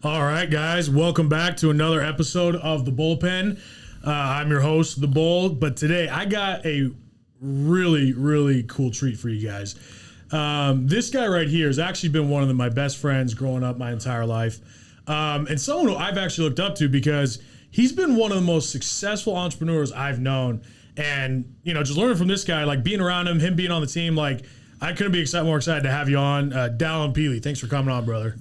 All right, guys, welcome back to another episode of The Bullpen. I'm your host, The Bull, but today I got a really cool treat for you guys. This guy right here has actually been one of my best friends growing up my entire life, and someone who I've actually looked up to because he's been one of the most successful entrepreneurs I've known. And, you know, just learning from this guy, like being around him being on the team, like I couldn't be more excited to have you on. Dallin Pili, thanks for coming on, brother.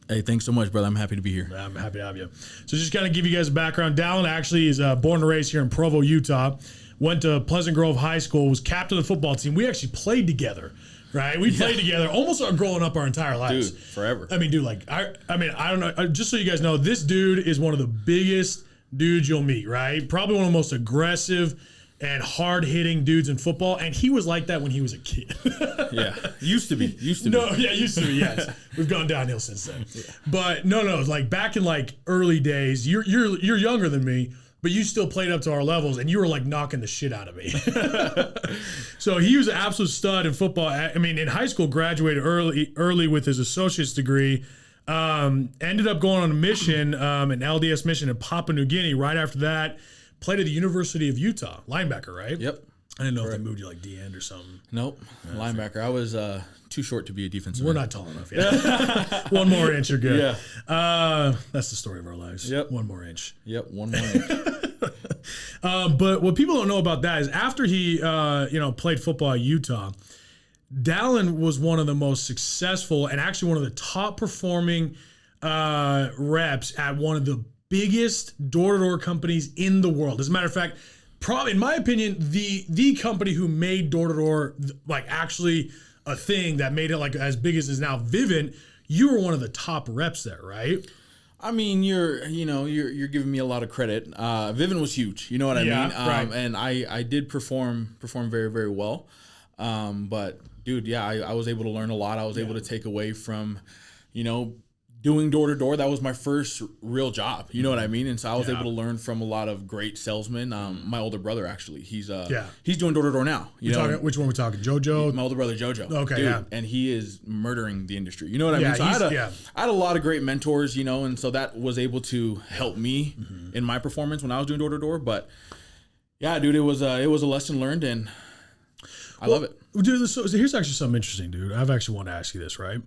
Hey, thanks so much, brother. I'm happy to be here. I'm happy to have you. So just kind of give you guys a background. Dallin actually is born and raised here in Provo, Utah. Went to Pleasant Grove High School, was captain of the football team. We actually played together, right? We played together almost growing up our entire lives. Dude, forever. I mean, dude, like, I don't know. Just so you guys know, this dude is one of the biggest dudes you'll meet, right? Probably one of the most aggressive and hard-hitting dudes in football, and he was like that when he was a kid. Yeah, used to be. Used to be, yes. We've gone downhill since then. Yeah. But no, like back in like early days, you're younger than me, but you still played up to our levels, and you were like knocking the shit out of me. So he was an absolute stud in football. I mean, in high school, graduated early with his associate's degree. Ended up going on a mission, an LDS mission in Papua New Guinea. Right after that, played at the University of Utah, linebacker, right? Yep. I didn't know if they moved you like D-end or something. Nope, linebacker. I was too short to be a defensive We're end. not tall enough yet. One more inch, you're good. Yeah. That's the story of our lives. Yep. One more inch. Yep, one more inch. But what people don't know about that is after he played football at Utah, Dallin was one of the most successful and actually one of the top performing reps at one of the biggest door-to-door companies in the world. As a matter of fact, probably in my opinion, the company who made door-to-door like actually a thing that made it like as big as it is now, Vivint. You were one of the top reps there, right? I mean, you're giving me a lot of credit. Vivint was huge. You know what I mean? Right. And I did perform very, very well. But dude, yeah, I was able to learn a lot. I was able to take away from, doing door-to-door. That was my first real job. You know what I mean? And so I was able to learn from a lot of great salesmen. My older brother, actually, he's doing door-to-door now. Which one are we talking? JoJo? My older brother, JoJo. Okay, dude, yeah. And he is murdering the industry. You know what I mean? So I had a lot of great mentors, and so that was able to help me in my performance when I was doing door-to-door. But yeah, dude, it was a lesson learned, and I love it. Dude, so here's actually something interesting, dude. I've actually wanted to ask you this, right?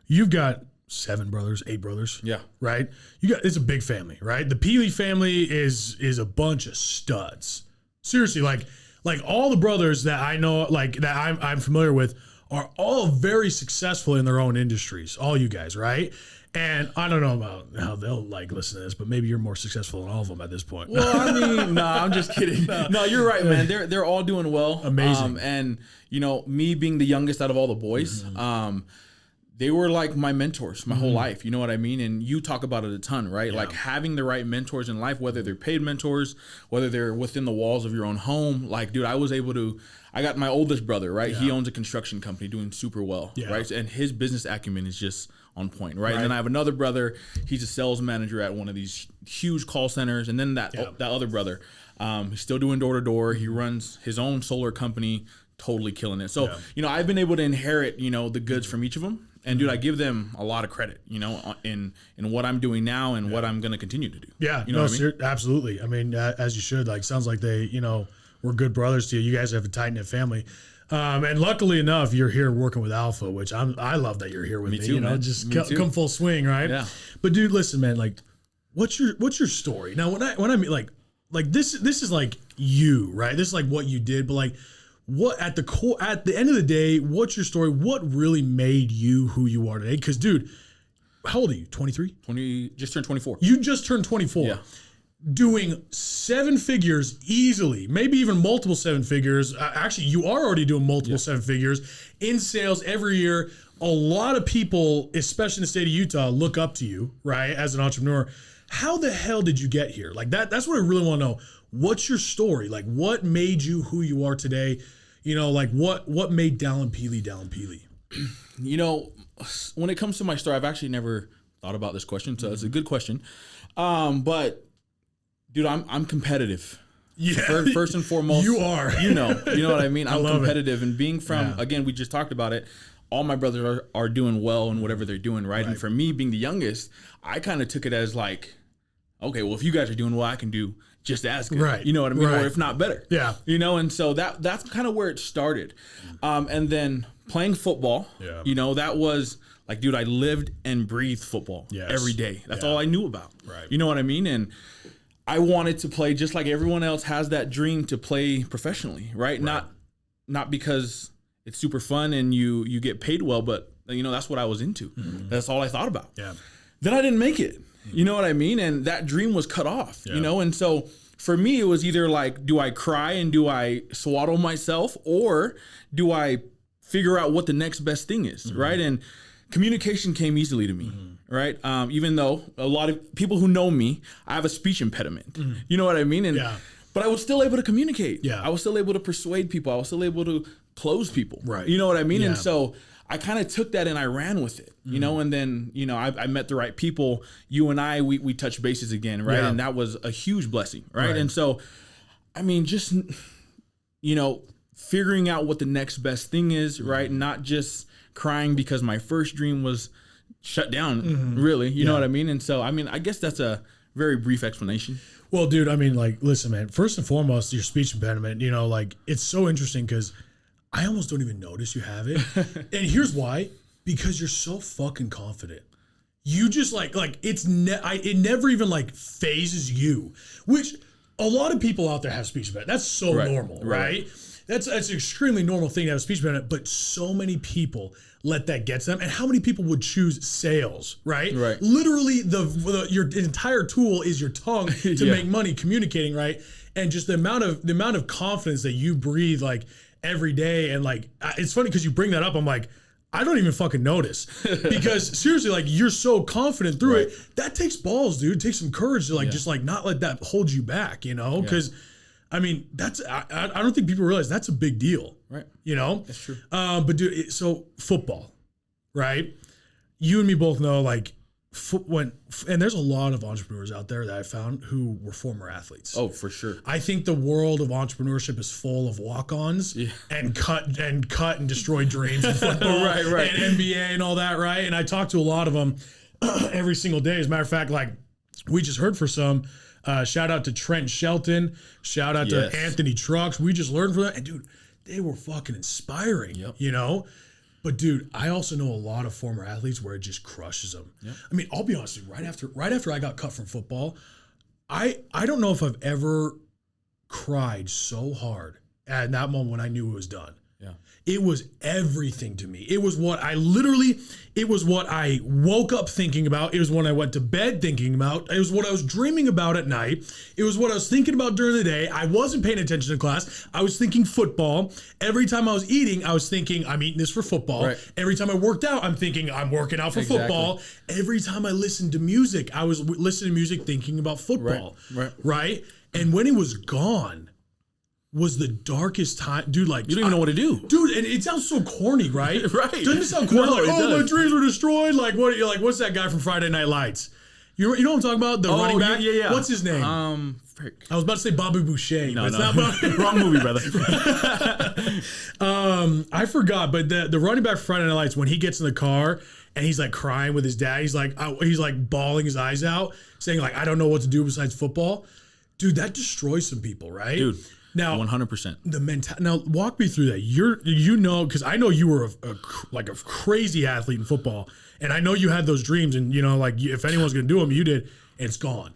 You've got 7 brothers, 8 brothers. Yeah. Right? It's a big family, right? The Pili family is a bunch of studs. Seriously, like all the brothers that I know, like that I'm familiar with, are all very successful in their own industries. All you guys, right? And I don't know about how they'll like listen to this, but maybe you're more successful than all of them at this point. Well, I mean, no, I'm just kidding. No, you're right, man. They're all doing well. Amazing. And me being the youngest out of all the boys, they were like my mentors my whole life. You know what I mean? And you talk about it a ton, right? Yeah. Like having the right mentors in life, whether they're paid mentors, whether they're within the walls of your own home. Like, dude, I got my oldest brother, right? Yeah. He owns a construction company doing super well, right? And his business acumen is just on point, right? And then I have another brother. He's a sales manager at one of these huge call centers. And then that other brother, he's still doing door-to-door. He runs his own solar company, totally killing it. So, I've been able to inherit, the goods from each of them. And dude, I give them a lot of credit, in what I'm doing now and what I'm going to continue to do. Yeah, what I mean? Absolutely. I mean, as you should. Like, sounds like they, were good brothers to you. You guys have a tight knit family, and luckily enough, you're here working with Alpha, which I love that you're here with me. Too, man. Just come full swing, right? Yeah. But dude, listen, man. Like, what's your story? Now, when I mean like this is like you, right? This is like what you did, but like. What at the end of the day, what's your story? What really made you who you are today? Because, dude, how old are you? 23? Just turned 24. You just turned 24. Yeah. Doing 7 figures easily, maybe even multiple 7 figures. Actually, you are already doing multiple 7 figures in sales every year. A lot of people, especially in the state of Utah, look up to you, right, as an entrepreneur. How the hell did you get here? Like that's what I really want to know. What's your story? Like, what made you who you are today? Like what made Dallin Pili Dallin Pili? When it comes to my story, I've actually never thought about this question, so it's a good question. But dude, I'm competitive. Yeah. First and foremost, you are. You know what I mean? I'm competitive, it. And being from again, we just talked about it. all my brothers are doing well in whatever they're doing, right? And for me being the youngest, I kind of took it as like, okay, well, if you guys are doing well, I can do just as good. Right. You know what I mean? Or if not better. Yeah. You know, and so that's kind of where it started. And then playing football, you know, that was like, dude, I lived and breathed football every day. That's all I knew about. Right. You know what I mean? And I wanted to play just like everyone else has that dream to play professionally, right? Not because it's super fun and you get paid well, but you know, that's what I was into. That's all I thought about. Yeah. Then I didn't make it. You know what I mean? And that dream was cut off, you know? And so for me, it was either like, do I cry and do I swaddle myself, or do I figure out what the next best thing is, right? And communication came easily to me, right? Even though a lot of people who know me, I have a speech impediment. You know what I mean? And but I was still able to communicate. Yeah. I was still able to persuade people. I was still able to close people. Right. You know what I mean? And so I kind of took that and I ran with it, you know, and then, you know, I met the right people. You and I, we touched bases again, right? And that was a huge blessing, right? And so, I mean, just, you know, figuring out what the next best thing is, right? Not just crying because my first dream was shut down, really, you know what I mean? And so, I mean, I guess that's a very brief explanation. Well, dude, I mean, like, listen, man, first and foremost, your speech impediment, you know, like, it's so interesting because I almost don't even notice you have it. And here's why. Because you're so fucking confident. You just like it's it never even like phases you, which a lot of people out there have speech impediment. That's so normal, right? That's an extremely normal thing to have a speech impediment, but so many people let that get to them. And how many people would choose sales, right? Right. Literally, your entire tool is your tongue to make money communicating, right? And just the amount of confidence that you breathe, like every day, and like it's funny because you bring that up. I'm like, I don't even fucking notice because seriously, like you're so confident through it. That takes balls, dude. It takes some courage to like just like not let that hold you back, you know? Because I mean, that's I don't think people realize that's a big deal, right? You know, that's true. But dude, so football, right? You and me both know, like, and there's a lot of entrepreneurs out there that I found who were former athletes. Oh, for sure. I think the world of entrepreneurship is full of walk-ons and cut and destroy dreams in football, right, and NBA and all that, right? And I talk to a lot of them every single day. As a matter of fact, like we just heard for some. Shout out to Trent Shelton. Shout out to Anthony Trucks. We just learned from them, and dude, they were fucking inspiring. You know. But dude, I also know a lot of former athletes where it just crushes them. Yep. I mean, I'll be honest with you, right after I got cut from football, I don't know if I've ever cried so hard at that moment when I knew it was done. Yeah. It was everything to me. It was what I woke up thinking about. It was what I went to bed thinking about. It was what I was dreaming about at night. It was what I was thinking about during the day. I wasn't paying attention to class. I was thinking football. Every time I was eating, I was thinking, I'm eating this for football. Right. Every time I worked out, I'm thinking, I'm working out for football. Every time I listened to music, I was listening to music thinking about football. Right? And when it was gone, was the darkest time, dude. Like you don't even know what to do, dude. And it sounds so corny, right? Right? Doesn't it sound corny? No, like, my dreams were destroyed. Like what? You're like, what's that guy from Friday Night Lights? You know what I'm talking about? The running back. Yeah. What's his name? I was about to say Bobby Boucher. No, it's not Bobby. Wrong movie, brother. I forgot, but the running back from Friday Night Lights, when he gets in the car and he's like crying with his dad, he's like bawling his eyes out, saying like, I don't know what to do besides football. Dude, that destroys some people, right? Dude. Now, 100%. Now, walk me through that. You know, because I know you were a crazy athlete in football, and I know you had those dreams, and you know, like if anyone's gonna do them, you did, and it's gone.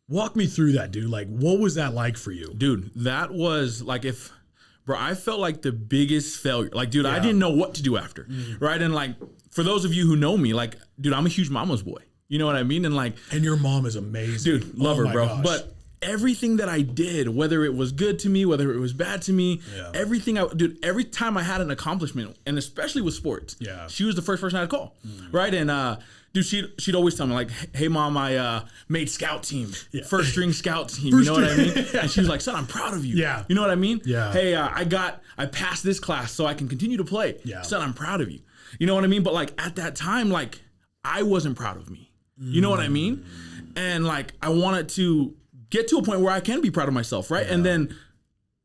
Walk me through that, dude. Like, what was that like for you, dude? That was like I felt like the biggest failure. Like, dude, I didn't know what to do after, right? And like, for those of you who know me, like, dude, I'm a huge mama's boy. You know what I mean? And like, and your mom is amazing, dude. Love her, bro. Gosh. But everything that I did, whether it was good to me, whether it was bad to me, everything every time I had an accomplishment, and especially with sports, she was the first person I'd call, right? And dude, she'd always tell me like, "Hey, mom, I made scout team, first string scout team." You know what I mean? And she was like, "Son, I'm proud of you." Yeah, you know what I mean? Yeah. Hey, I passed this class, so I can continue to play. Yeah. Son, I'm proud of you. You know what I mean? But like at that time, like I wasn't proud of me. You know what I mean? And like I wanted to get to a point where I can be proud of myself, right? And then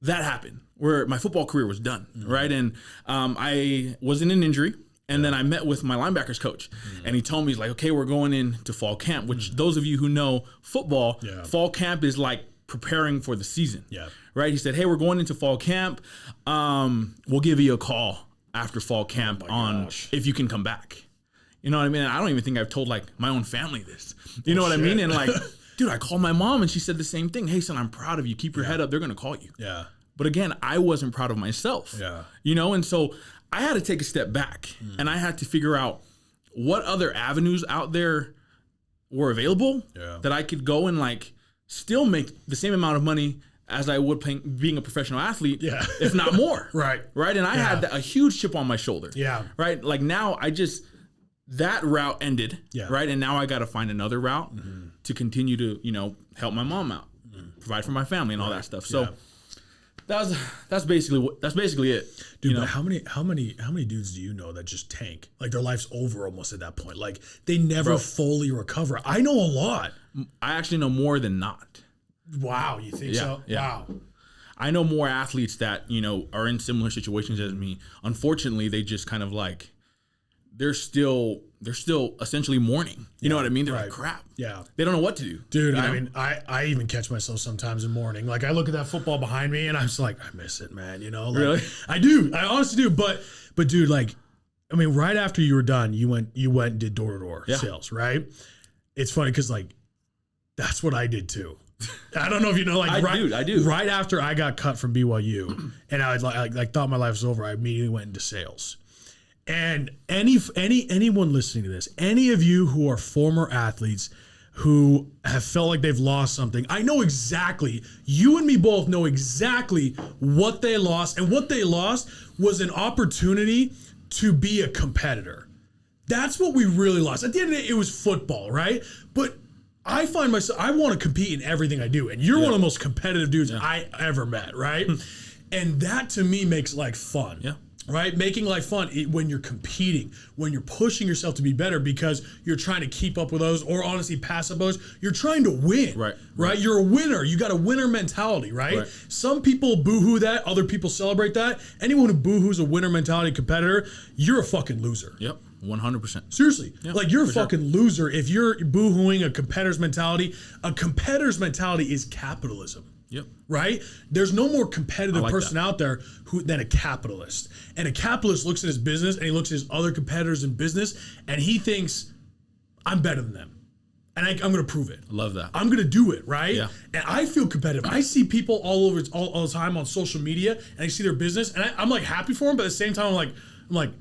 that happened. where my football career was done, right? And I was in an injury. And then I met with my linebackers coach, and he told me, he's like, okay, we're going into fall camp, which those of you who know football, fall camp is like preparing for the season, right? He said, hey, we're going into fall camp. We'll give you a call after fall camp if you can come back. You know what I mean? And I don't even think I've told like my own family this. You know what I mean? And like, dude, I called my mom and she said the same thing. Hey, son, I'm proud of you. Keep your head up. They're going to call you. Yeah. But again, I wasn't proud of myself. Yeah. You know, and so I had to take a step back and I had to figure out what other avenues out there were available that I could go and like still make the same amount of money as I would being a professional athlete, if not more. Right. And I had a huge chip on my shoulder. Yeah. Right. Like now that route ended. Yeah. Right. And now I got to find another route to continue to, you know, help my mom out, provide for my family and all that stuff. So that's basically it. Dude, you know? But how many dudes do you know that just tank? Like their life's over almost at that point. Like they never fully recover. I know a lot. I actually know more than not. Wow, you think so? Yeah. Wow. I know more athletes that, you know, are in similar situations as me. Unfortunately, they just kind of like they're still essentially mourning. You know what I mean? They're like, crap. Yeah. They don't know what to do. Dude, I mean, I even catch myself sometimes in mourning. Like I look at that football behind me and I'm just like, I miss it, man. You know? Like, really? I do. I honestly do. But dude, like, I mean, right after you were done, you went and did door-to-door sales, right? It's funny because like that's what I did too. I don't know if you know, like I do. Right after I got cut from BYU and I was like thought my life was over, I immediately went into sales. And anyone listening to this, any of you who are former athletes who have felt like they've lost something, I know exactly, you and me both know exactly what they lost. And what they lost was an opportunity to be a competitor. That's what we really lost. At the end of the day, it was football, right? But I find myself, I want to compete in everything I do. And you're one of the most competitive dudes I ever met, right? And that to me makes life fun. Yeah. Right? Making life fun when you're competing, when you're pushing yourself to be better because you're trying to keep up with others or honestly pass up others. You're trying to win. Right? You're a winner. You got a winner mentality, right? Some people boohoo that, other people celebrate that. Anyone who boohoos a winner mentality competitor, you're a fucking loser. Yep. 100%. Seriously. Yeah, like you're a fucking loser if you're boohooing a competitor's mentality. A competitor's mentality is capitalism. Yep. Right? There's no more competitive person out there than a capitalist. And a capitalist looks at his business and he looks at his other competitors in business and he thinks, I'm better than them. And I'm going to prove it. Love that. I'm going to do it, right? Yeah. And I feel competitive. I see people all the time on social media and I see their business and I'm like happy for them, but at the same time I'm like,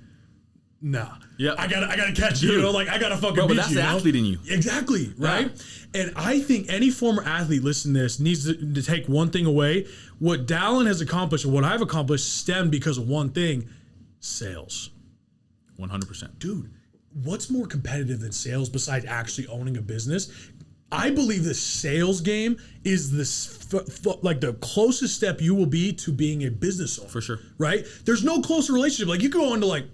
nah. Yeah. I gotta catch you. You know, like I gotta fucking beat you. But that's the athlete in you. Exactly. Right. Yeah. And I think any former athlete listening to this needs to take one thing away. What Dallin has accomplished and what I've accomplished stemmed because of one thing: sales. 100%. Dude, what's more competitive than sales besides actually owning a business? I believe the sales game is like the closest step you will be to being a business owner. For sure. Right? There's no closer relationship. Like you go on to like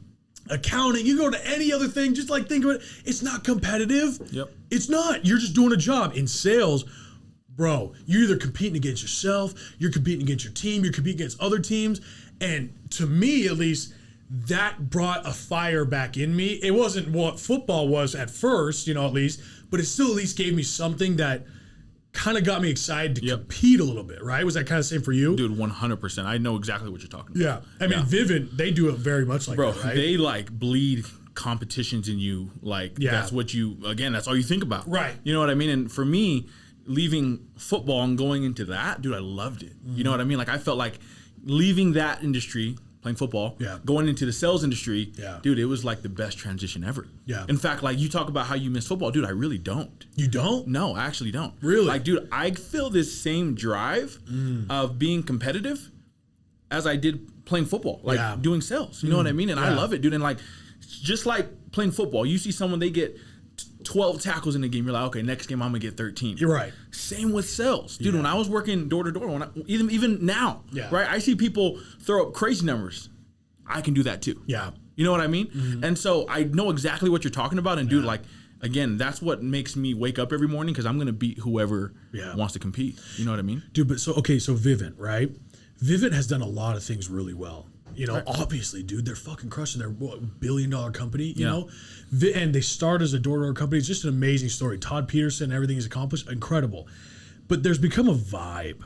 accounting, you go to any other thing, just like think of it, it's not competitive. Yep. It's not. You're just doing a job. In sales, bro, you're either competing against yourself, you're competing against your team, you're competing against other teams. And to me, at least, that brought a fire back in me. It wasn't what football was at first, you know, at least, but it still at least gave me something that kind of got me excited to compete a little bit, right? Was that kind of the same for you? Dude, 100%. I know exactly what you're talking about. Yeah. I mean, Vivint, they do it very much like that, right? They like bleed competitions in you. Like, that's what that's all you think about. Right. You know what I mean? And for me, leaving football and going into that, dude, I loved it. You know what I mean? Like, I felt like leaving that industry, playing football, going into the sales industry, dude, it was like the best transition ever. Yeah. In fact, like you talk about how you miss football, dude, I really don't. You don't? No, I actually don't. Really? Like, dude, I feel this same drive of being competitive as I did playing football, like doing sales. You know what I mean? And I love it, dude. And like, just like playing football, you see someone, they get 12 tackles in the game, you're like, okay, next game I'm gonna get 13. You're right. Same with sales, dude. When I was working door to door, even now, right? I see people throw up crazy numbers. I can do that too. Yeah. You know what I mean? Mm-hmm. And so I know exactly what you're talking about. And dude, like, again, that's what makes me wake up every morning because I'm gonna beat whoever wants to compete. You know what I mean? Dude, but so Vivint, right? Vivint has done a lot of things really well. You know, obviously, dude, they're fucking crushing their $1 billion company, you know? And they start as a door-to-door company. It's just an amazing story. Todd Peterson, everything he's accomplished, incredible. But there's become a vibe,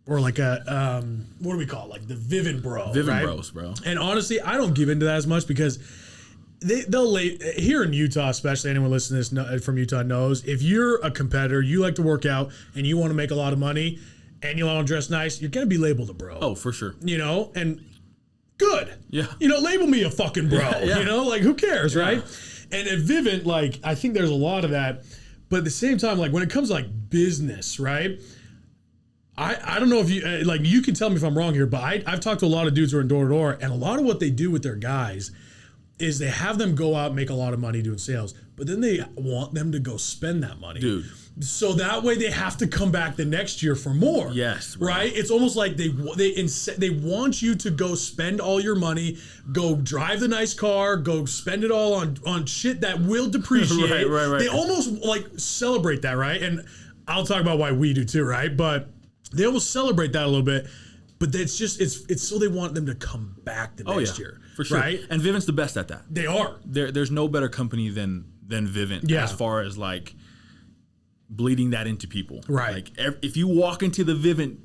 or like a, what do we call it? Like the Vivint bro, Vivint bros, bro. And honestly, I don't give into that as much because they'll here in Utah, especially anyone listening to this from Utah knows, if you're a competitor, you like to work out, and you want to make a lot of money, and you want to dress nice, you're going to be labeled a bro. Oh, for sure. You know, and good. Yeah. You know, label me a fucking bro. Yeah. You know, like who cares, right? And at Vivint, like I think there's a lot of that. But at the same time, like when it comes to like business, right? I don't know if you like you can tell me if I'm wrong here, but I've talked to a lot of dudes who are in door to door, and a lot of what they do with their guys is they have them go out, make a lot of money doing sales, but then they want them to go spend that money. Dude. So that way they have to come back the next year for more. Yes, bro. Right? It's almost like they want you to go spend all your money, go drive the nice car, go spend it all on shit that will depreciate. Right. They almost like celebrate that, right? And I'll talk about why we do too, right? But they almost celebrate that a little bit. But it's so they want them to come back the next year. For sure. Right? And Vivint's the best at that. They are. There's no better company than Vivint as far as like bleeding that into people. Right. Like if you walk into the Vivint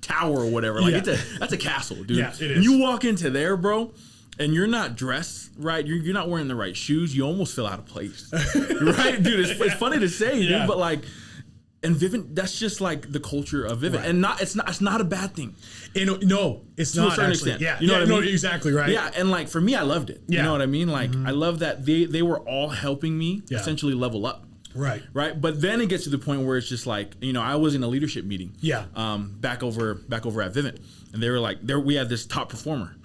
tower or whatever, like that's a castle, dude. Yeah, it is. And you walk into there, bro, and you're not dressed right, you're not wearing the right shoes, you almost feel out of place. Right, dude? It's funny to say, dude, but like, and Vivint, that's just like the culture of Vivint, and it's not a bad thing. No, it's not. To a certain extent, yeah, you know what I mean? Exactly right. Yeah, and like for me, I loved it. You know what I mean? Like I love that they were all helping me essentially level up. Right. But then it gets to the point where it's just like, you know, I was in a leadership meeting. Yeah. Back over at Vivint, and they were like, we had this top performer,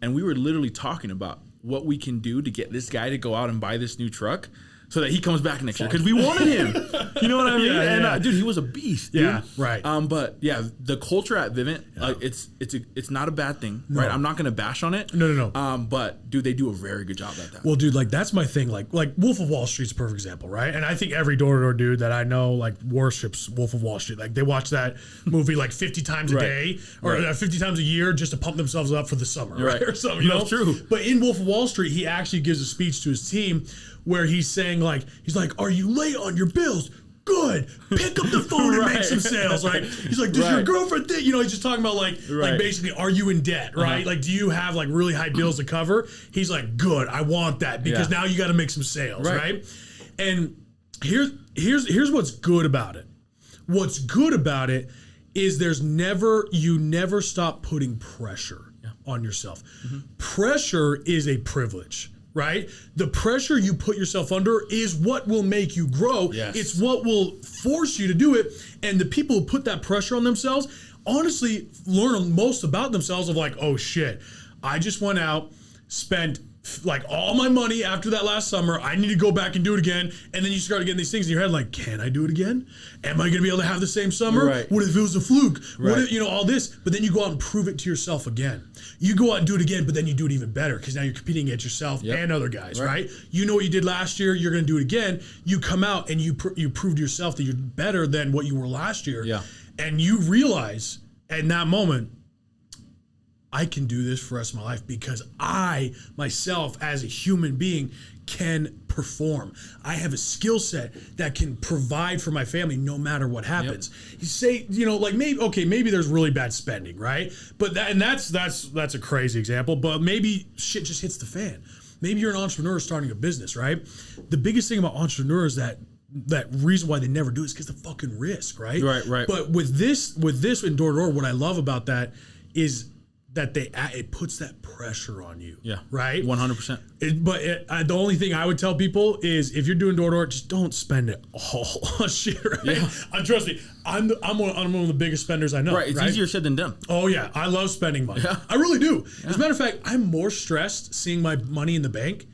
and we were literally talking about what we can do to get this guy to go out and buy this new truck, so that he comes back next year, because we wanted him. You know what I mean? Dude, he was a beast. Dude. Yeah, right. But yeah, the culture at Vivint, it's not a bad thing, right? I'm not gonna bash on it. No. But dude, they do a very good job at that. Well, dude, like that's my thing. Like Wolf of Wall Street's a perfect example, right? And I think every door-to-door dude that I know like worships Wolf of Wall Street. Like they watch that movie like 50 times a day or 50 times a year just to pump themselves up for the summer, right? Or something. You know? That's true. But in Wolf of Wall Street, he actually gives a speech to his team where he's saying he's like, are you late on your bills? Good. Pick up the phone and make some sales. Right? He's like, does your girlfriend think? You know, he's just talking about like basically, are you in debt? Right? Like, do you have like really high bills to cover? He's like, good. I want that because now you got to make some sales. Right? And here's what's good about it. What's good about it is you never stop putting pressure on yourself. Pressure is a privilege. Right? The pressure you put yourself under is what will make you grow. Yes. It's what will force you to do it. And the people who put that pressure on themselves, honestly, learn most about themselves of like, oh shit, I just went out, spent like all my money after that last summer. I need to go back and do it again. And then you start getting these things in your head like, can I do it again? Am I going to be able to have the same summer? Right. What if it was a fluke? Right. What if, all this? But then you go out and prove it to yourself again. You go out and do it again, but then you do it even better because now you're competing against yourself and other guys, right? You know what you did last year. You're going to do it again. You come out and you prove to yourself that you're better than what you were last year. Yeah. And you realize in that moment, I can do this for the rest of my life because I, myself, as a human being, can perform. I have a skill set that can provide for my family no matter what happens. You say, like maybe there's really bad spending, right? But that's a crazy example, but maybe shit just hits the fan. Maybe you're an entrepreneur starting a business, right? The biggest thing about entrepreneurs that reason why they never do it is because the fucking risk, right? Right. But with this in door-to-door, what I love about that is that it puts that pressure on you. Yeah. Right? 100%. But the only thing I would tell people is if you're doing door-to-door, just don't spend it all on shit, right? Yeah. Trust me, I'm one of the biggest spenders I know. Right. It's easier said than done. Oh, yeah. I love spending money. Yeah. I really do. Yeah. As a matter of fact, I'm more stressed seeing my money in the bank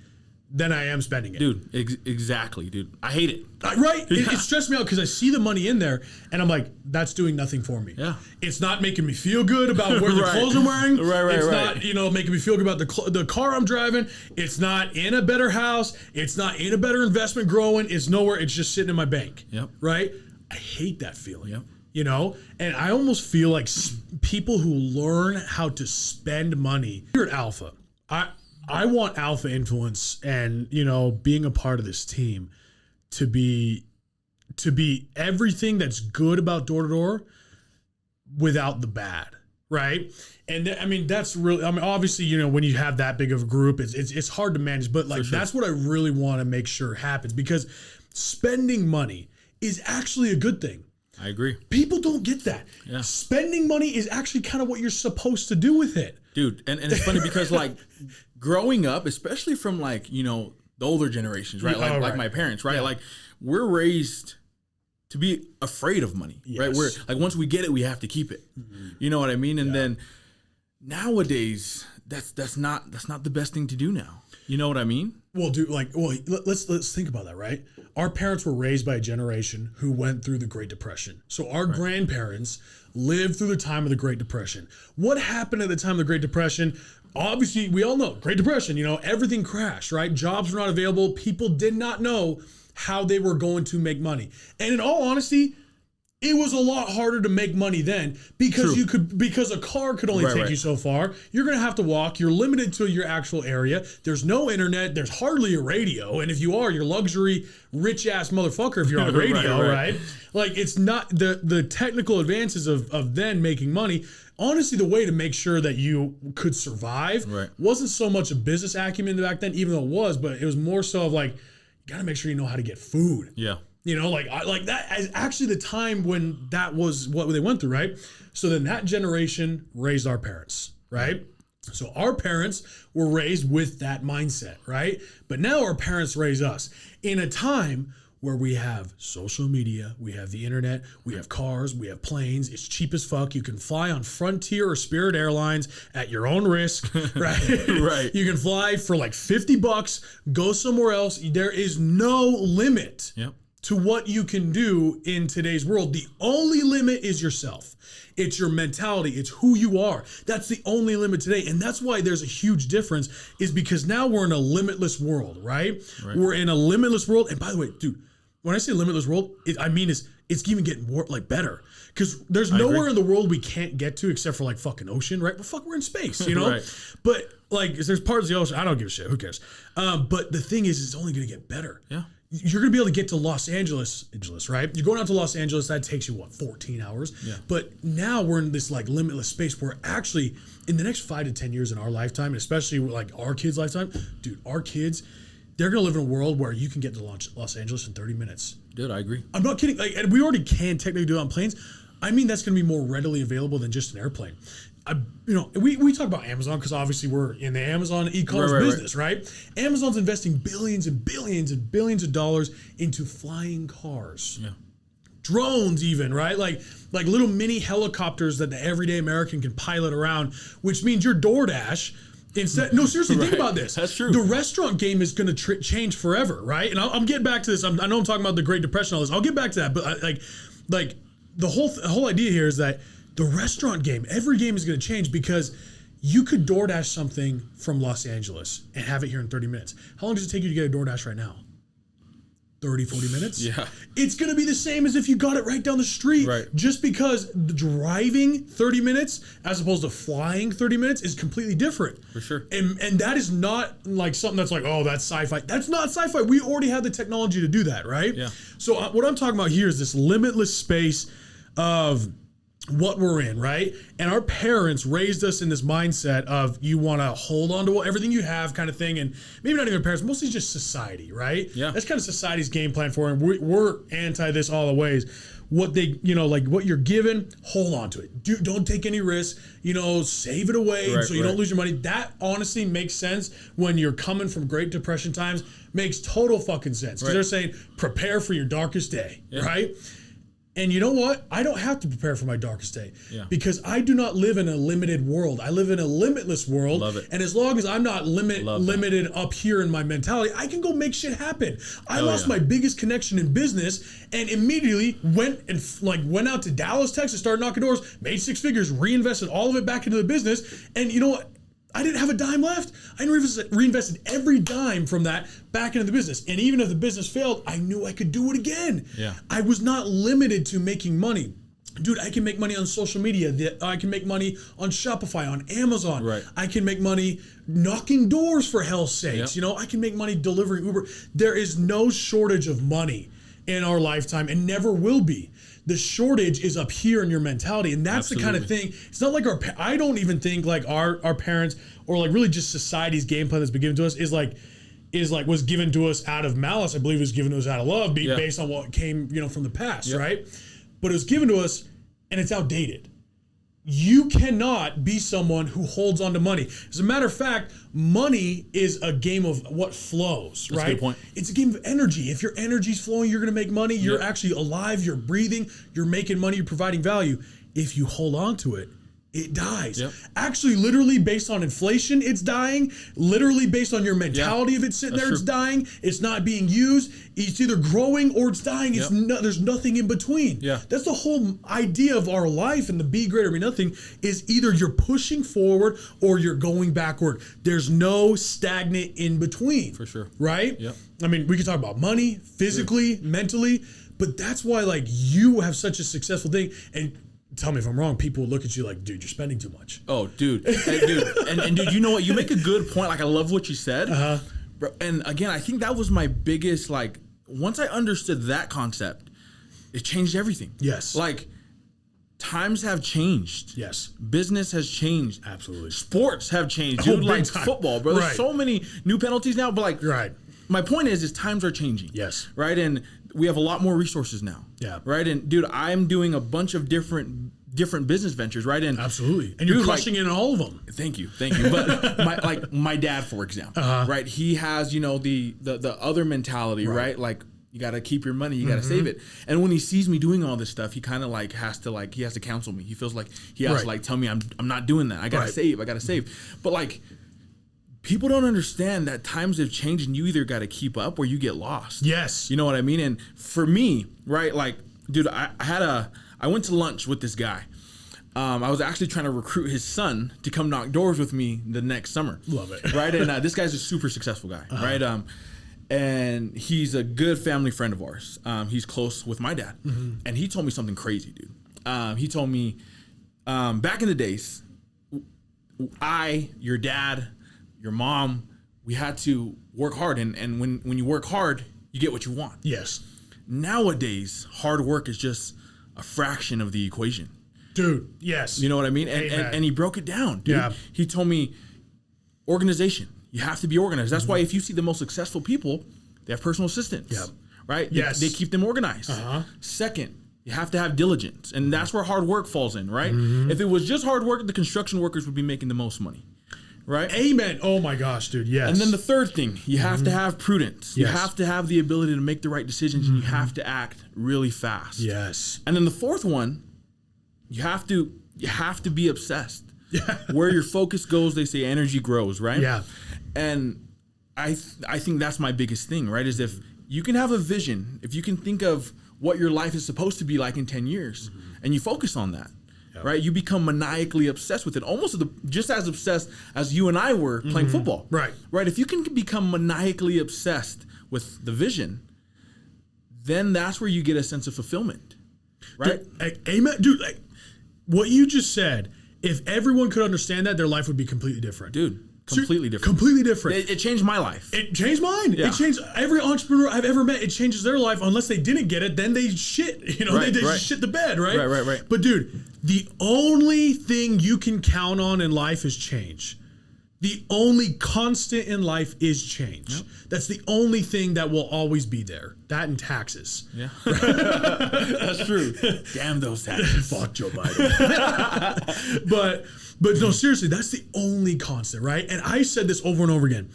than I am spending it. Dude, exactly, dude. I hate it. Right? Yeah. It stressed me out because I see the money in there and I'm like, that's doing nothing for me. Yeah. It's not making me feel good about where the clothes I'm wearing. It's not, making me feel good about the car I'm driving. It's not in a better house. It's not in a better investment growing. It's nowhere. It's just sitting in my bank. Yep. Right? I hate that feeling. Yep. And I almost feel like people who learn how to spend money here at Alpha, I want Alpha Influence and, being a part of this team to be everything that's good about door to door without the bad. Right. And that's really, obviously, when you have that big of a group, it's hard to manage, but that's what I really want to make sure happens, because spending money is actually a good thing. I agree. People don't get that. Yeah. Spending money is actually kind of what you're supposed to do with it. Dude, and it's funny because growing up, especially from the older generations, right? Like my parents, right? Yeah. We're raised to be afraid of money, yes. Right? We're once we get it, we have to keep it. Mm-hmm. You know what I mean? And then nowadays, that's not the best thing to do now. You know what I mean? Well, dude, let's think about that, right? Our parents were raised by a generation who went through the Great Depression. So our grandparents lived through the time of the Great Depression. What happened at the time of the Great Depression? Obviously, we all know, Great Depression, everything crashed, right? Jobs were not available. People did not know how they were going to make money. And in all honesty, it was a lot harder to make money then because because a car could only take you so far. You're going to have to walk. You're limited to your actual area. There's no internet. There's hardly a radio. And if you are, you're luxury, rich ass motherfucker if you're on radio, right? It's not the technical advances of then making money. Honestly, the way to make sure that you could survive wasn't so much a business acumen back then, even though it was, but it was more so of you got to make sure you know how to get food. Yeah. That is actually the time when that was what they went through, right? So then that generation raised our parents, right? So our parents were raised with that mindset, right? But now our parents raise us in a time where we have social media, we have the internet, we have cars, we have planes. It's cheap as fuck. You can fly on Frontier or Spirit Airlines at your own risk, right? Right. You can fly for $50, go somewhere else. There is no limit. Yep. To what you can do in today's world. The only limit is yourself. It's your mentality. It's who you are. That's the only limit today. And that's why there's a huge difference, is because now we're in a limitless world, right? We're in a limitless world. And by the way, dude, when I say limitless world, it's even getting more better. Because there's nowhere in the world we can't get to except for fucking ocean, right? Well, we're in space, Right. But there's parts of the ocean, I don't give a shit. Who cares? But the thing is, it's only going to get better. Yeah. You're going to be able to get to Los Angeles, right? You're going out to Los Angeles, that takes you, 14 hours? Yeah. But now we're in this limitless space where actually in the next 5 to 10 years in our lifetime, and especially our kids' lifetime, dude, our kids, they're going to live in a world where you can get to Los Angeles in 30 minutes. Dude, I agree. I'm not kidding. And we already can technically do it on planes. I mean, that's going to be more readily available than just an airplane. We talk about Amazon because obviously we're in the Amazon e-commerce business, right? Amazon's investing billions and billions and billions of dollars into flying cars. Yeah. Drones even, right? Like little mini helicopters that the everyday American can pilot around, which means your DoorDash no, seriously, think about this. That's true. The restaurant game is going to change forever, right? And I'm getting back to this. I know I'm talking about the Great Depression and all this. I'll get back to that, but the whole idea here is that the restaurant game, every game is going to change because you could DoorDash something from Los Angeles and have it here in 30 minutes. How long does it take you to get a DoorDash right now? 30, 40 minutes? Yeah. It's going to be the same as if you got it right down the street. Right. Just because driving 30 minutes as opposed to flying 30 minutes is completely different. For sure. And that is not something that's that's sci-fi. That's not sci-fi. We already have the technology to do that, right? Yeah. So what I'm talking about here is this limitless space of what we're in, right? And our parents raised us in this mindset of you want to hold on to everything you have kind of thing. And maybe not even parents, mostly just society, right? Yeah. That's kind of society's game plan for it. And we're anti this all the ways. What they, what you're given, hold on to it. Don't take any risks, save it away so you don't lose your money. That honestly makes sense when you're coming from Great Depression times. Makes total fucking sense. Because they're saying, prepare for your darkest day, right? And you know what? I don't have to prepare for my darkest day because I do not live in a limited world. I live in a limitless world. Love it. And as long as I'm not limited up here in my mentality, I can go make shit happen. I lost my biggest connection in business and immediately went out to Dallas, Texas, started knocking doors, made 6 figures, reinvested all of it back into the business. And you know what? I didn't have a dime left. I reinvested every dime from that back into the business. And even if the business failed, I knew I could do it again. Yeah. I was not limited to making money. dude, I can make money on social media. I can make money on Shopify, on Amazon. Right. I can make money knocking doors, for hell's sakes. Yep. You know, I can make money delivering Uber. There is no shortage of money in our lifetime and never will be. The shortage is up here in your mentality. And that's the kind of thing. It's not like I don't even think like our parents or like really just society's game plan that's been given to us was given to us out of malice. I believe it was given to us out of love based on what came, from the past, right? But it was given to us and it's outdated. You cannot be someone who holds on to money. As a matter of fact, money is a game of what flows, right? That's a good point. It's a game of energy. If your energy's flowing, you're going to make money. You're actually alive. You're breathing. You're making money. You're providing value. If you hold on to it, it dies. Yep. Actually, literally based on inflation, it's dying. Literally based on your mentality of it sitting there, it's dying. It's not being used. It's either growing or it's dying. There's nothing in between. Yeah. That's the whole idea of our life, and the be greater be nothing is either you're pushing forward or you're going backward. There's no stagnant in between. For sure. Right? Yep. I mean, we can talk about money, physically, mentally, but that's why like you have such a successful thing. And tell me if I'm wrong, people will look at you like, dude, you're spending too much. Oh, dude. And dude, you know what? You make a good point. Like, I love what you said. Bro, and again, I think that was my biggest, like, once I understood that concept, it changed everything. Yes. Like, times have changed. Yes. Business has changed. Absolutely. Sports have changed. Dude, like football, bro. There's so many new penalties now, but like, my point is times are changing. Yes. Right? And we have a lot more resources now. Yeah. Right? And dude, I'm doing a bunch of different business ventures, right? And absolutely. And you're crushing in all of them. Thank you. But my dad, for example, right? He has, the other mentality, right? Like, you got to keep your money, you got to save it. And when he sees me doing all this stuff, he kind of like has to counsel me. He feels like he has to like tell me I'm not doing that. I got to save. But like, people don't understand that times have changed and you either got to keep up or you get lost. Yes. You know what I mean? And for me, right, like, dude, I went to lunch with this guy. I was actually trying to recruit his son to come knock doors with me the next summer. Love it. Right? And this guy's a super successful guy, right? And he's a good family friend of ours. He's close with my dad. And he told me something crazy, dude. He told me, back in the days, your dad, your mom, we had to work hard. And when you work hard, you get what you want. Yes. Nowadays, hard work is just a fraction of the equation. Dude, yes. You know what I mean? And he broke it down, dude. Yeah. He told me, organization. You have to be organized. That's why if you see the most successful people, they have personal assistants. Yeah. Right? Yes. They keep them organized. Second, you have to have diligence. And that's where hard work falls in, right? If it was just hard work, the construction workers would be making the most money. Right? Amen. Oh my gosh, dude. Yes. And then the third thing, you have to have prudence. You have to have the ability to make the right decisions and you have to act really fast. Yes. And then the fourth one, you have to be obsessed. Where your focus goes, they say energy grows, right? Yeah. And I think that's my biggest thing, right? Is if you can have a vision, if you can think of what your life is supposed to be like in 10 years and you focus on that, right? You become maniacally obsessed with it, almost just as obsessed as you and I were playing football. Right. Right. If you can become maniacally obsessed with the vision, then that's where you get a sense of fulfillment. Right. Dude, amen. Dude, like what you just said, if everyone could understand that, their life would be completely different. Dude. Completely different. Completely different. It changed my life. It changed mine. Yeah. It changed every entrepreneur I've ever met. It changes their life. Unless they didn't get it, then they shit. They just shit the bed, right? Right. But dude, the only thing you can count on in life is change. The only constant in life is change. Yep. That's the only thing that will always be there. That and taxes. Yeah. That's true. Damn those taxes. Fuck Joe Biden. But no, seriously, that's the only constant, right? And I said this over and over again.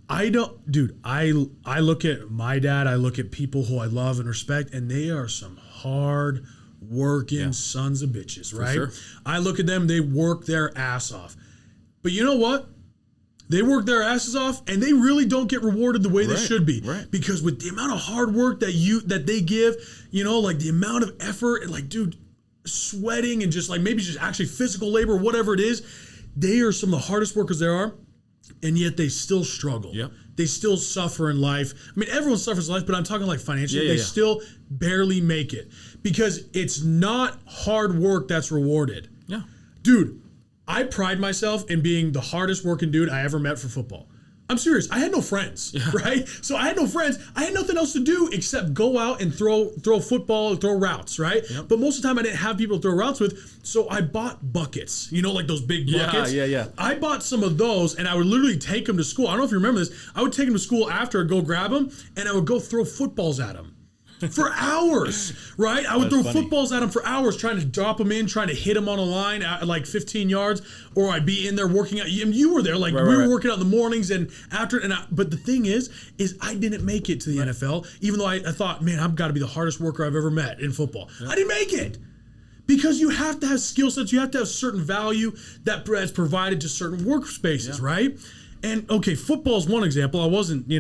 I look at my dad, I look at people who I love and respect, and they are some hard working sons of bitches, right? For sure. I look at them, they work their ass off. But you know what? They work their asses off and they really don't get rewarded the way they should be. Right. Because with the amount of hard work that they give, like the amount of effort and like, dude, sweating and just like maybe just actually physical labor, whatever it is, they are some of the hardest workers there are. And yet they still struggle. Yep. they still suffer in life. I mean, everyone suffers in life, but I'm talking like financially. Yeah, they still barely make it because it's not hard work that's rewarded. Yeah. Dude, I pride myself in being the hardest working dude I ever met for football. I'm serious. I had no friends, right? So I had no friends. I had nothing else to do except go out and throw football, throw routes, right? Yep. But most of the time I didn't have people to throw routes with, so I bought buckets. You know, like those big buckets? Yeah. I bought some of those, and I would literally take them to school. I don't know if you remember this. I would take them to school after, I'd go grab them, and I would go throw footballs at them. For hours, right? I would throw footballs at them for hours, trying to drop them in, trying to hit them on a line at like 15 yards, or I'd be in there working out. And you were there, like we were working out in the mornings and after. But the thing is I didn't make it to the NFL, even though I thought, man, I've got to be the hardest worker I've ever met in football. I didn't make it. Because you have to have skill sets, you have to have certain value that's provided to certain workspaces, right? And okay, football is one example. I wasn't,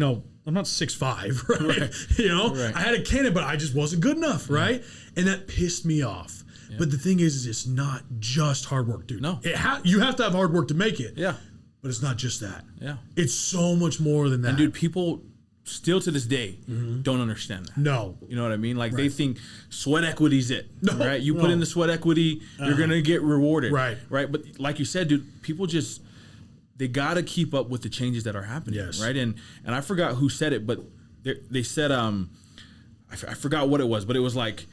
I'm not 6'5", right? I had a cannon, but I just wasn't good enough, right? And that pissed me off. Yeah. But the thing is it's not just hard work, dude. No. You have to have hard work to make it. Yeah. But it's not just that. Yeah. It's so much more than that. And dude, people still to this day don't understand that. No. You know what I mean? Like they think sweat equity's it, right? You put in the sweat equity, you're going to get rewarded. Right. But like you said, dude, people just... They got to keep up with the changes that are happening, right? And I forgot who said it, but they said I forgot what it was, but it was like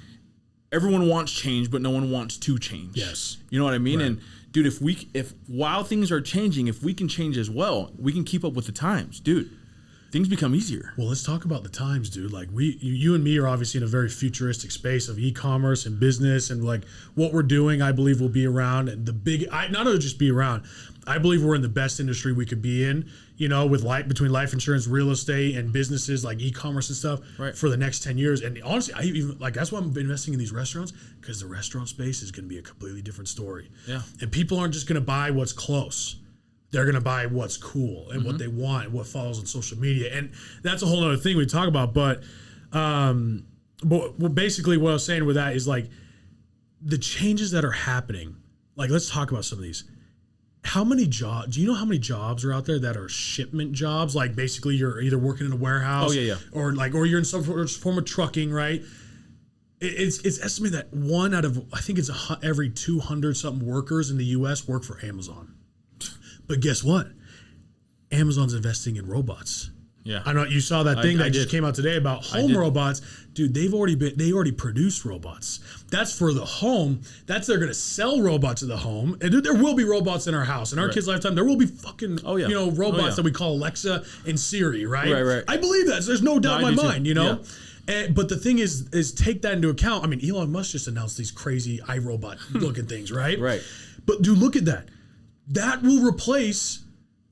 everyone wants change, but no one wants to change. Yes, you know what I mean. Right. And dude, if while things are changing, if we can change as well, we can keep up with the times, dude. Things become easier. Well, let's talk about the times, dude. Like you and me are obviously in a very futuristic space of e-commerce and business, and like what we're doing, I believe will be around. And not only just be around, I believe we're in the best industry we could be in. With between life insurance, real estate, and businesses like e-commerce and stuff for the next 10 years. And honestly, I even that's why I'm investing in these restaurants, because the restaurant space is going to be a completely different story. Yeah, and people aren't just going to buy what's close. They're going to buy what's cool and what they want and what follows on social media. And that's a whole other thing we talk about. But basically what I was saying with that is like the changes that are happening. Like, let's talk about some of these. How many jobs, do you know how many jobs are out there that are shipment jobs? Like basically you're either working in a warehouse or you're in some form of trucking, right? It's estimated that one out of, I think it's every 200 something workers in the US work for Amazon. But guess what? Amazon's investing in robots. Yeah, I know you saw that thing that just came out today about home robots. Dude, they already produced robots. That's for the home. They're going to sell robots to the home. And dude, there will be robots in our house. In our kids' lifetime, there will be fucking robots that we call Alexa and Siri, right? Right. I believe that. So there's no doubt in my mind, Yeah. But the thing is take that into account. I mean, Elon Musk just announced these crazy iRobot looking things, right? Right. But dude, look at that. That will replace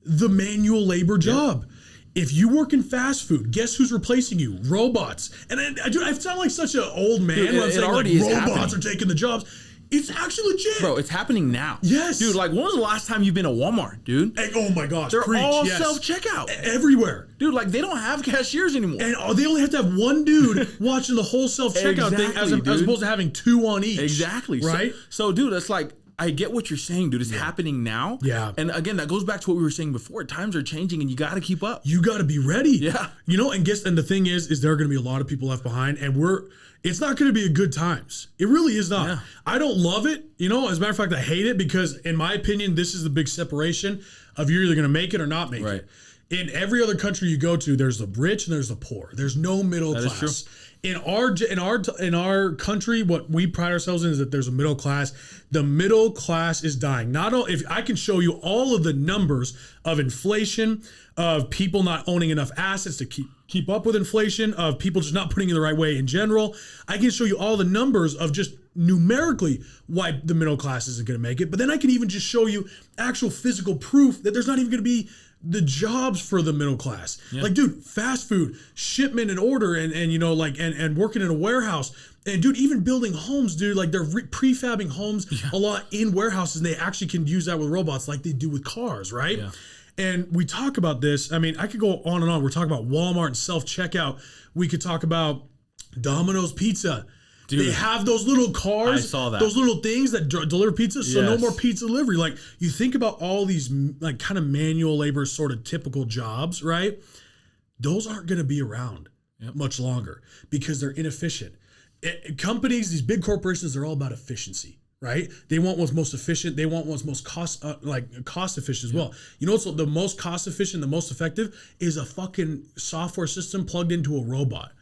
the manual labor job. If you work in fast food, guess who's replacing you? Robots. And I sound like such an old man when I'm saying like robots are taking the jobs. It's actually legit. Bro, it's happening now. Yes. Dude, like when was the last time you've been at Walmart, dude? Hey, oh my gosh. They're all self-checkout. Everywhere. Dude, like they don't have cashiers anymore. And they only have to have one dude watching the whole self-checkout thing as opposed to having two on each. Exactly. Right? So dude, it's like, I get what you're saying, dude. It's happening now. Yeah. And again, that goes back to what we were saying before. Times are changing and you got to keep up. You got to be ready. Yeah. And the thing is there are going to be a lot of people left behind, and it's not going to be a good times. It really is not. Yeah. I don't love it. As a matter of fact, I hate it because in my opinion, this is the big separation of you're either going to make it or not make it. In every other country you go to, there's the rich and there's the poor. There's no middle class. Is true. In our country, what we pride ourselves in is that there's a middle class. The middle class is dying. If I can show you all of the numbers of inflation, of people not owning enough assets to keep up with inflation, of people just not putting it the right way in general, I can show you all the numbers of just numerically why the middle class isn't going to make it. But then I can even just show you actual physical proof that there's not even going to be the jobs for the middle class. Yeah. Like, dude, fast food, shipment and order, and working in a warehouse. And dude, even building homes, dude, like they're prefabbing homes a lot in warehouses, and they actually can use that with robots like they do with cars, right? Yeah. And we talk about this. I mean, I could go on and on. We're talking about Walmart and self-checkout. We could talk about Domino's Pizza. Dude, they have those little cars, I saw that. Those little things that deliver pizza, so no more pizza delivery. Like, you think about all these like kind of manual labor sort of typical jobs, right? those aren't going to be around much longer because they're inefficient. Companies, these big corporations, they're all about efficiency, right? They want what's most efficient. They want what's most cost efficient as well. You know what's the most cost efficient, the most effective is a fucking software system plugged into a robot.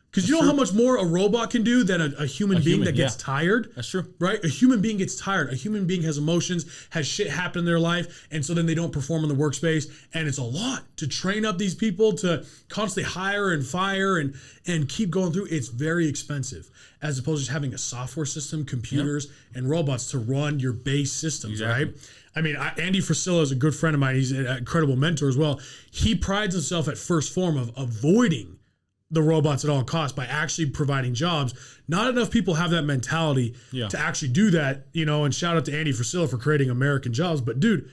Because you know how much more a robot can do than a human being that gets tired? That's true. Right? A human being gets tired. A human being has emotions, has shit happen in their life, and so then they don't perform in the workspace. And it's a lot to train up these people to constantly hire and fire and keep going through. It's very expensive, as opposed to just having a software system, computers, and robots to run your base systems, right? I mean, Andy Frisella is a good friend of mine. He's an incredible mentor as well. He prides himself at First Form of avoiding the robots at all costs by actually providing jobs. Not enough people have that mentality to actually do that, you know, and shout out to Andy Frisella for creating American jobs. But dude,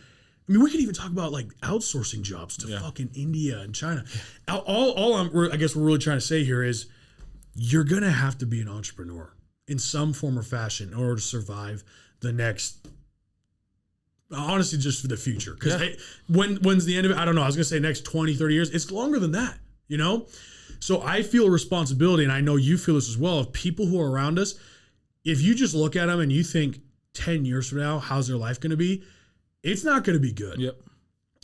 I mean, we could even talk about like outsourcing jobs to fucking India and China. I guess we're really trying to say here is you're going to have to be an entrepreneur in some form or fashion in order to survive the next, honestly, just for the future. Because when's the end of it? I don't know. I was going to say next 20, 30 years. It's longer than that, you know? So I feel a responsibility, and I know you feel this as well, of people who are around us. If you just look at them and you think 10 years from now, how's their life going to be? It's not going to be good. Yep.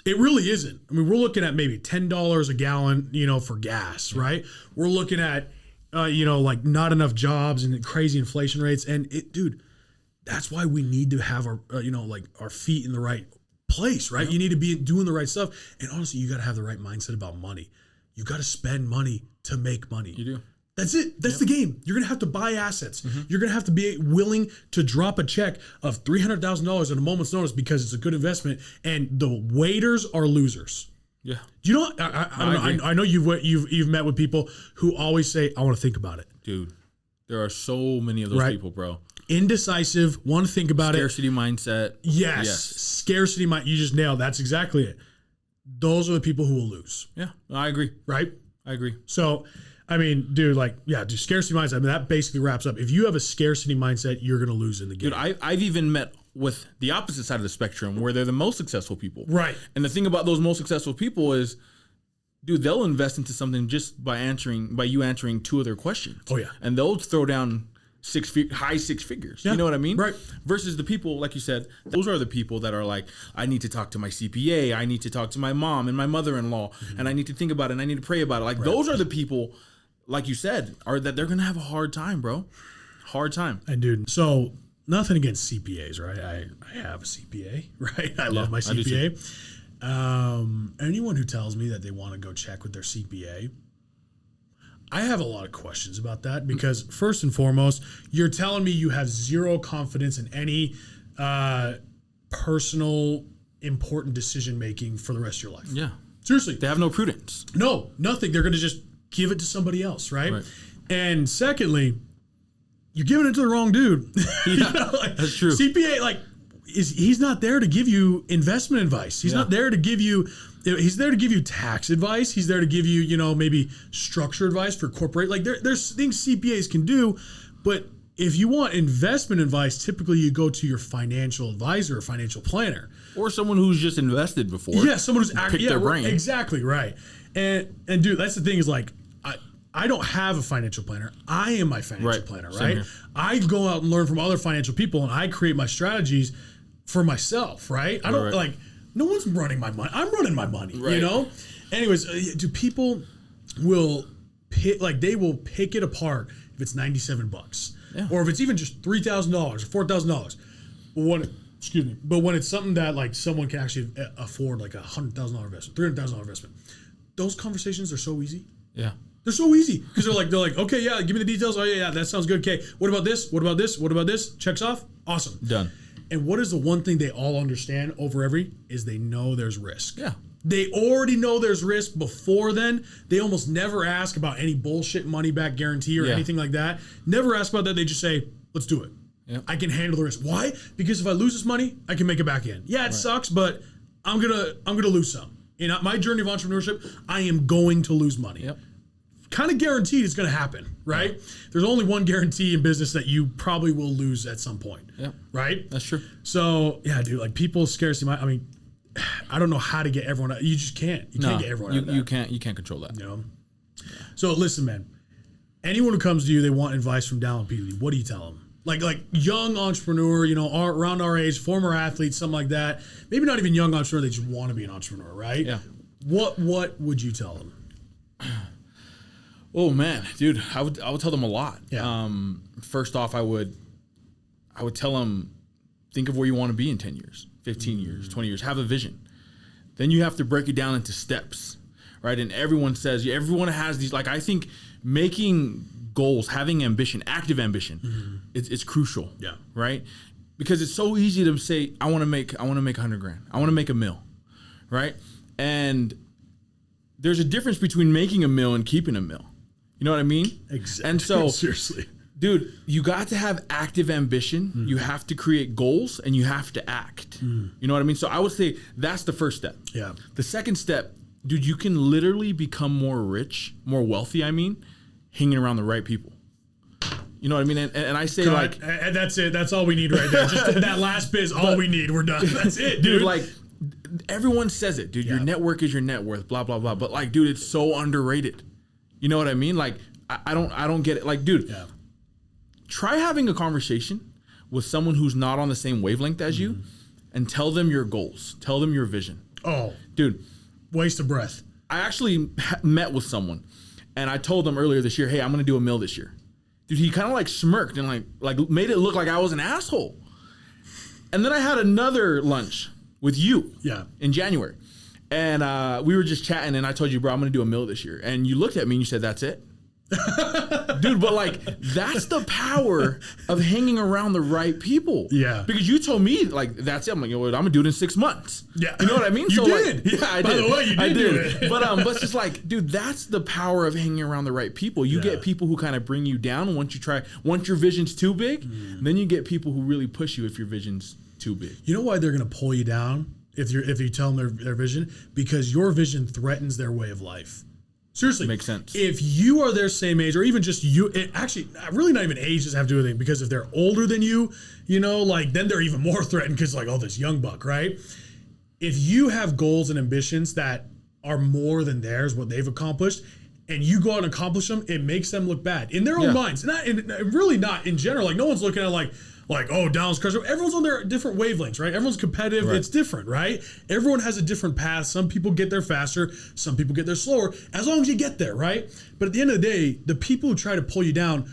It really isn't. I mean, we're looking at maybe $10 a gallon, you know, for gas, right? We're looking at, you know, like not enough jobs and crazy inflation rates. And dude, that's why we need to have our, you know, like our feet in the right place, right? You need to be doing the right stuff. And honestly, you got to have the right mindset about money. You got to spend money to make money. You do. That's it. That's the game. You're going to have to buy assets. You're going to have to be willing to drop a check of $300,000 at a moment's notice because it's a good investment. And the waiters are losers. Yeah. You know, I know you've met with people who always say, I want to think about it. Dude, there are so many of those people, bro. Indecisive, want to think about Scarcity mindset. Yes. Scarcity mindset. You just nailed. That's exactly it. Those are the people who will lose. Yeah, I agree. Right? I agree. So, I mean, dude, scarcity mindset. I mean, that basically wraps up. If you have a scarcity mindset, you're going to lose in the game. Dude, I've even met with the opposite side of the spectrum where they're the most successful people. Right. And the thing about those most successful people is, dude, they'll invest into something just by you answering two of their questions. Oh, yeah. And they'll throw down high six figures. Yeah. You know what I mean? Right. Versus the people, like you said, those are the people that are like, I need to talk to my CPA. I need to talk to my mom and my mother-in-law. And I need to think about it and I need to pray about it. Like those are the people, like you said, that they're going to have a hard time, bro. Hard time. And dude, so nothing against CPAs, right? I have a CPA, right? I love my CPA. Anyone who tells me that they want to go check with their CPA, I have a lot of questions about that because first and foremost, you're telling me you have zero confidence in any personal important decision making for the rest of your life. Yeah. Seriously. They have no prudence. No, nothing. They're going to just give it to somebody else, right? And secondly, you're giving it to the wrong dude. Yeah, that's true. CPA, he's not there to give you investment advice. He's not there to give you. He's there to give you tax advice. He's there to give you, you know, maybe structure advice for corporate. Like there's things CPAs can do, but if you want investment advice, typically you go to your financial advisor or financial planner, or someone who's just invested before. Yeah, someone who's picked their brain. Exactly right. And dude, that's the thing is like. I don't have a financial planner. I am my financial planner, right? I go out and learn from other financial people and I create my strategies for myself, right? I don't no one's running my money. I'm running my money, you know? Anyways, do people will pick, they will pick it apart if it's $97 or if it's even just $3,000 or $4,000. But when it's something that someone can actually afford, like $100,000 investment, $300,000 investment, those conversations are so easy. Yeah. They're so easy because they're like, okay, yeah, give me the details. Oh yeah, that sounds good. Okay, what about this? What about this? What about this? Checks off. Awesome. Done. And what is the one thing they all understand is they know there's risk. Yeah. They already know there's risk before then. They almost never ask about any bullshit money back guarantee or anything like that. Never ask about that. They just say, let's do it. Yep. I can handle the risk. Why? Because if I lose this money, I can make it back in. Yeah, it sucks, but I'm gonna lose some. In my journey of entrepreneurship, I am going to lose money. Yep. Kind of guaranteed it's going to happen, right? Yeah. There's only one guarantee in business that you probably will lose at some point, right? That's true. So, yeah, dude, people's scarcity, I don't know how to get everyone. You just can't. You can't get everyone. You can't control that. You know. So listen, man. Anyone who comes to you, they want advice from Dallin Pili. What do you tell them? Like young entrepreneur, you know, around our age, former athlete, something like that. Maybe not even young entrepreneur. They just want to be an entrepreneur, right? Yeah. What would you tell them? Oh man, dude, I would tell them a lot. Yeah. First off, I would tell them, think of where you want to be in 10 years, 15 years, 20 years. Have a vision. Then you have to break it down into steps, right? And everyone has these. Like, I think making goals, having ambition, active ambition, it's crucial. Yeah. Right. Because it's so easy to say, I want to make $100 grand. I want to make $1 million. Right. And there's a difference between making $1 million and keeping $1 million. You know what I mean? Exactly. And so, seriously, dude, you got to have active ambition. You have to create goals and you have to act. You know what I mean? So I would say that's the first step. Yeah. The second step, dude, you can literally become more rich, more wealthy, hanging around the right people. You know what I mean? And I say, like... And that's it. That's all we need right there. Just that last bit is all we need. We're done. That's it, dude. Like, everyone says it, dude. Yeah. Your network is your net worth, blah, blah, blah. But, like, dude, it's so underrated. You know what I mean? Like, I don't get it. Like, dude, try having a conversation with someone who's not on the same wavelength as you and tell them your goals. Tell them your vision. Oh. Dude. Waste of breath. I actually met with someone and I told them earlier this year, hey, I'm going to do $1 million this year. Dude, he kind of like smirked and like made it look like I was an asshole. And then I had another lunch with you in January. And we were just chatting and I told you, bro, I'm going to do $1 million this year. And you looked at me and you said, that's it? Dude, but like, that's the power of hanging around the right people. Yeah. Because you told me, like, that's it. I'm like, yo, I'm going to do it in 6 months. Yeah. You know what I mean? You did. Like, yeah, I did. By the way, you did do it. But it's just like, dude, that's the power of hanging around the right people. You get people who kind of bring you down once your vision's too big. Then you get people who really push you if your vision's too big. You know why they're going to pull you down if you tell them their vision? Because your vision threatens their way of life. Seriously. Makes sense. If you are their same age, or even just you, actually, really not even age doesn't have to do with anything, because if they're older than you, you know, like, then they're even more threatened because, like, oh, this young buck, right? If you have goals and ambitions that are more than theirs, what they've accomplished, and you go out and accomplish them, it makes them look bad in their own minds. Really not in general. Like, no one's looking at like, oh, Dallin's crushing. Everyone's on their different wavelengths, right? Everyone's competitive. Right. It's different, right? Everyone has a different path. Some people get there faster. Some people get there slower. As long as you get there, right? But at the end of the day, the people who try to pull you down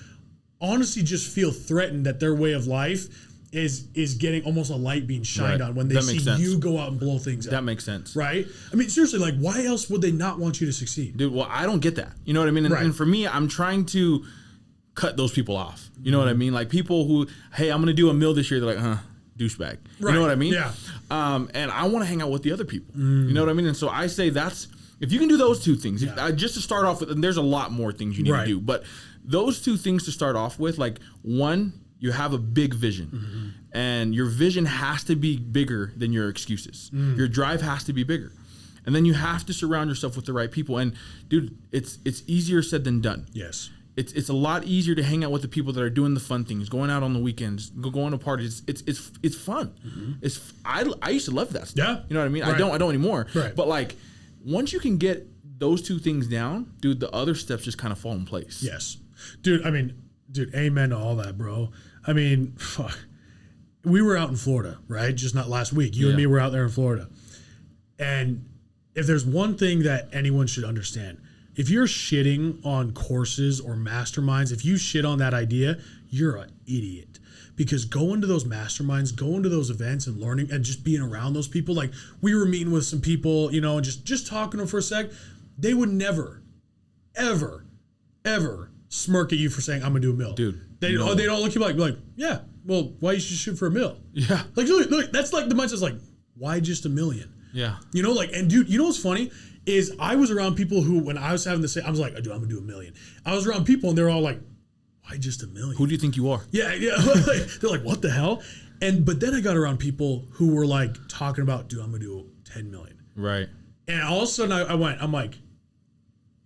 honestly just feel threatened that their way of life is getting almost a light being shined on when they see you go out and blow things up. That makes sense. Right? I mean, seriously, like, why else would they not want you to succeed? Dude, well, I don't get that. You know what I mean? And for me, I'm trying to cut those people off. You know what I mean? Like, people who, hey, I'm going to do $1 million this year. They're like, douchebag. You know what I mean? Yeah. And I want to hang out with the other people. You know what I mean? And so I say if you can do those two things, just to start off with, and there's a lot more things you need to do, but those two things to start off with, like, one, you have a big vision, and your vision has to be bigger than your excuses. Your drive has to be bigger. And then you have to surround yourself with the right people. And dude, it's easier said than done. Yes. It's a lot easier to hang out with the people that are doing the fun things, going out on the weekends, going to parties. It's fun. I used to love that stuff. Yeah. You know what I mean? Right. I don't anymore. Right. But like, once you can get those two things down, dude, the other steps just kind of fall in place. Yes. Dude, amen to all that, bro. I mean, fuck. We were out in Florida, right? Just not last week. You and me were out there in Florida. And if there's one thing that anyone should understand, if you're shitting on courses or masterminds, if you shit on that idea, you're an idiot. Because going to those masterminds, going to those events and learning and just being around those people, like, we were meeting with some people, you know, and just talking to them for a sec, they would never, ever, ever smirk at you for saying, I'm going to do $1 million. Dude. They'd all look at you like, yeah, well, why you should shoot for $1 million? Yeah. Like, look, that's like the mindset's like, why just $1 million? Yeah. You know, like, and dude, you know what's funny? Is I was around people who, when I was having to say, I was like, dude, I'm gonna do $1 million. I was around people and they're all like, why just $1 million? Who do you think you are? Yeah. They're like, what the hell? But then I got around people who were like talking about, dude, I'm gonna do 10 million. Right. And all of a sudden I'm like,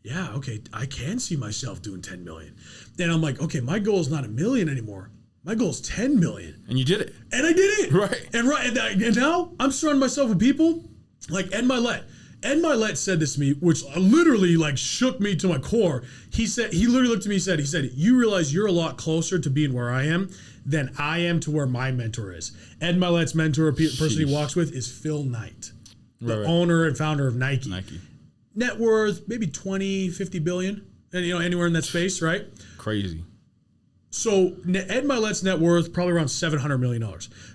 yeah, okay, I can see myself doing 10 million. And I'm like, okay, my goal is not $1 million anymore. My goal is 10 million. And you did it. And I did it. Right. And now I'm surrounding myself with people like Ed Milet. Ed Milet said this to me, which literally like shook me to my core. He literally looked at me and said, you realize you're a lot closer to being where I am than I am to where my mentor is. Ed Milet's mentor, person he walks with, is Phil Knight, the owner and founder of Nike. Net worth, maybe 20, 50 billion, and anywhere in that space, right? Crazy. So Ed Milet's net worth probably around $700 million.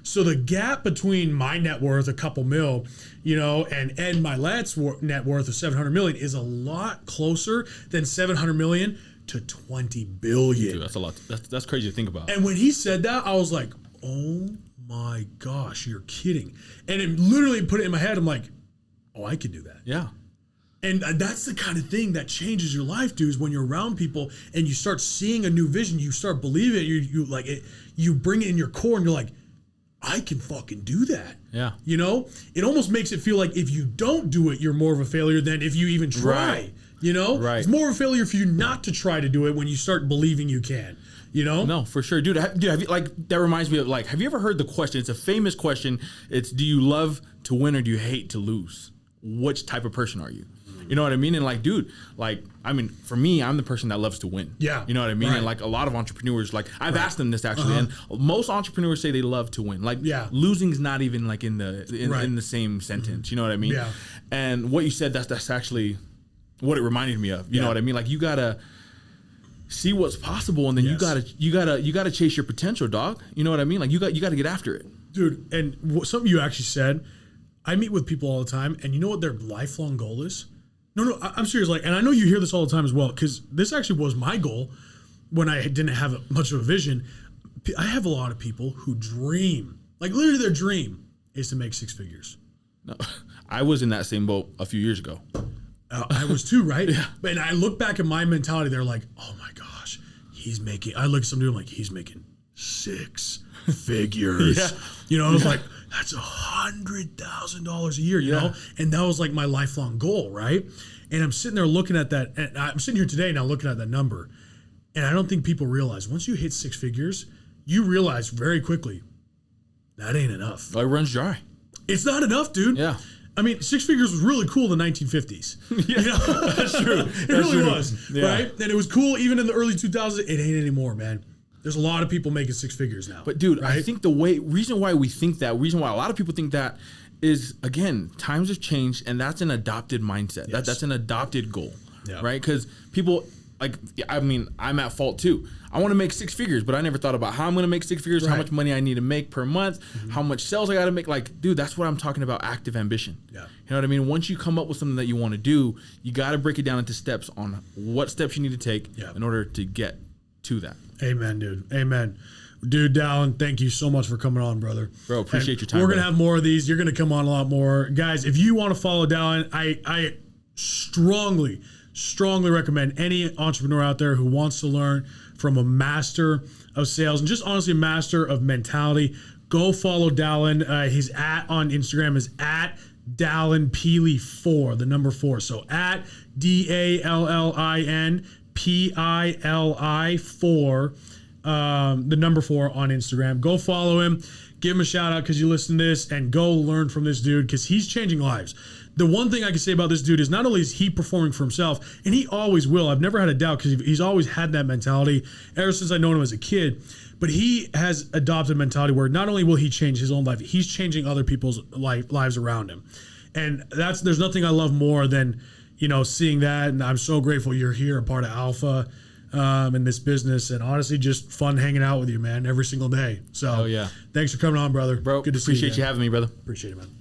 So the gap between my net worth, a couple mil, and Ed Milet's net worth of $700 million is a lot closer than $700 million to $20 billion. Dude, that's a lot. That's crazy to think about. And when he said that, I was like, oh my gosh, you're kidding. And it literally put it in my head. I'm like, oh, I could do that. Yeah. And that's the kind of thing that changes your life, dude, is when you're around people and you start seeing a new vision, you start believing it, you like it, you bring it in your core and you're like, I can fucking do that. Yeah. It almost makes it feel like if you don't do it, you're more of a failure than if you even try. Right. Right. It's more of a failure for you not to try to do it when you start believing you can. No, for sure, dude. Have you, that reminds me of have you ever heard the question? It's a famous question. It's, do you love to win or do you hate to lose? Which type of person are you? You know what I mean? And dude, for me, I'm the person that loves to win. Yeah. You know what I mean? Right. And a lot of entrepreneurs, I've asked them this actually, and most entrepreneurs say they love to win. Losing's not even in the same sentence. You know what I mean? Yeah. And what you said, that's actually what it reminded me of. You know what I mean? You gotta see what's possible, and then you gotta chase your potential, dog. You know what I mean? You gotta get after it, dude. And something you actually said, I meet with people all the time, and you know what their lifelong goal is? No, I'm serious. And I know you hear this all the time as well, because this actually was my goal when I didn't have much of a vision. I have a lot of people who dream, literally their dream is to make six figures. No, I was in that same boat a few years ago. I was too, right? Yeah. And I look back at my mentality, they're like, oh my gosh, I look at somebody, I'm like, he's making six figures. Yeah. I was like, that's $100,000 a year, you know? And that was my lifelong goal, right? And I'm sitting there looking at that, and I'm sitting here today now looking at that number. And I don't think people realize once you hit six figures, you realize very quickly that ain't enough. It runs dry. It's not enough, dude. Yeah. I mean, six figures was really cool in the 1950s. Yeah, that's true. It really was, right? And it was cool even in the early 2000s. It ain't anymore, man. There's a lot of people making six figures now. But dude, right? I think reason why a lot of people think that is, again, times have changed, and that's an adopted mindset. Yes. That's an adopted goal, right? Because people, I'm at fault too. I want to make six figures, but I never thought about how I'm going to make six figures, how much money I need to make per month, how much sales I got to make. Dude, that's what I'm talking about, active ambition. Yeah. You know what I mean? Once you come up with something that you want to do, you got to break it down into steps on what steps you need to take in order to get to that. Amen, dude. Amen. Dude, Dallin, thank you so much for coming on, brother. Bro, appreciate your time. We're going to have more of these. You're going to come on a lot more. Guys, if you want to follow Dallin, I strongly recommend any entrepreneur out there who wants to learn from a master of sales and just honestly a master of mentality, go follow Dallin. His on Instagram is at Dallin Pili 4, the number 4. So at DALLIN PILI 4, the number 4 on Instagram. Go follow him. Give him a shout out because you listen to this, and go learn from this dude because he's changing lives. The one thing I can say about this dude is not only is he performing for himself, and he always will. I've never had a doubt because he's always had that mentality ever since I've known him as a kid. But he has adopted a mentality where not only will he change his own life, he's changing other people's lives around him. And there's nothing I love more than seeing that. And I'm so grateful you're here, a part of Alpha in this business. And honestly, just fun hanging out with you, man, every single day. So thanks for coming on, brother. Bro, good to see you. Appreciate you having me, brother. Appreciate it, man.